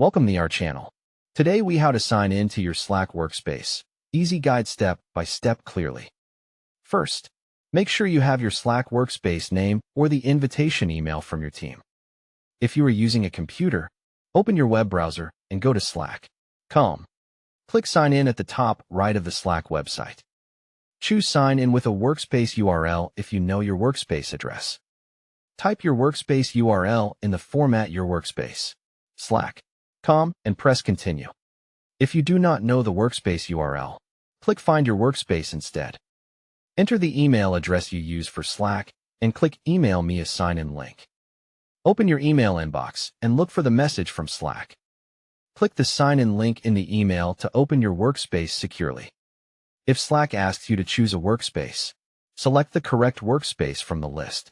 Welcome to our channel. Today we how to sign in to your Slack workspace. Easy guide step by step clearly. First, make sure you have your Slack workspace name or the invitation email from your team. If you are using a computer, open your web browser and go to Slack.com. Click Sign In at the top right of the Slack website. Choose Sign In with a workspace URL if you know your workspace address. Type your workspace URL in the format your workspace, Slack.com, and press Continue. If you do not know the workspace URL, click Find Your Workspace instead. Enter the email address you use for Slack and click Email Me a sign-in link. Open your email inbox and look for the message from Slack. Click the sign-in link in the email to open your workspace securely. If Slack asks you to choose a workspace, select the correct workspace from the list.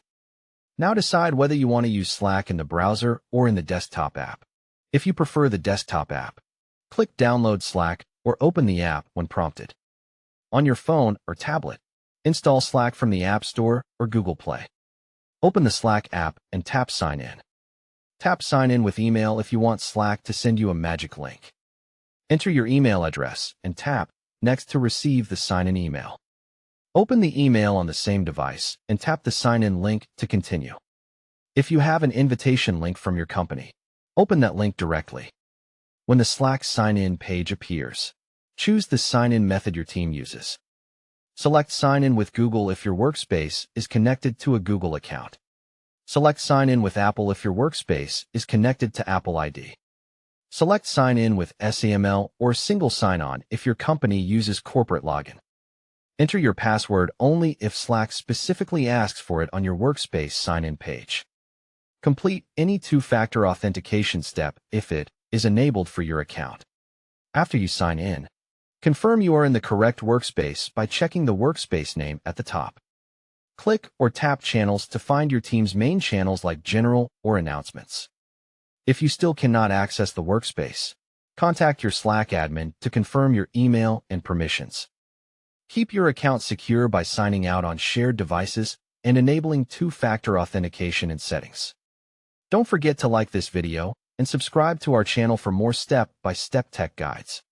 Now decide whether you want to use Slack in the browser or in the desktop app. If you prefer the desktop app, click Download Slack or open the app when prompted. On your phone or tablet, install Slack from the App Store or Google Play. Open the Slack app and tap Sign In. Tap Sign In with email if you want Slack to send you a magic link. Enter your email address and tap Next to receive the sign-in email. Open the email on the same device and tap the sign-in link to continue. If you have an invitation link from your company, open that link directly. When the Slack sign-in page appears, choose the sign-in method your team uses. Select Sign In with Google if your workspace is connected to a Google account. Select Sign In with Apple if your workspace is connected to Apple ID. Select Sign In with SAML or Single Sign-On if your company uses corporate login. Enter your password only if Slack specifically asks for it on your workspace sign-in page. Complete any two-factor authentication step if it is enabled for your account. After you sign in, confirm you are in the correct workspace by checking the workspace name at the top. Click or tap Channels to find your team's main channels like General or Announcements. If you still cannot access the workspace, contact your Slack admin to confirm your email and permissions. Keep your account secure by signing out on shared devices and enabling two-factor authentication in settings. Don't forget to like this video and subscribe to our channel for more step-by-step tech guides.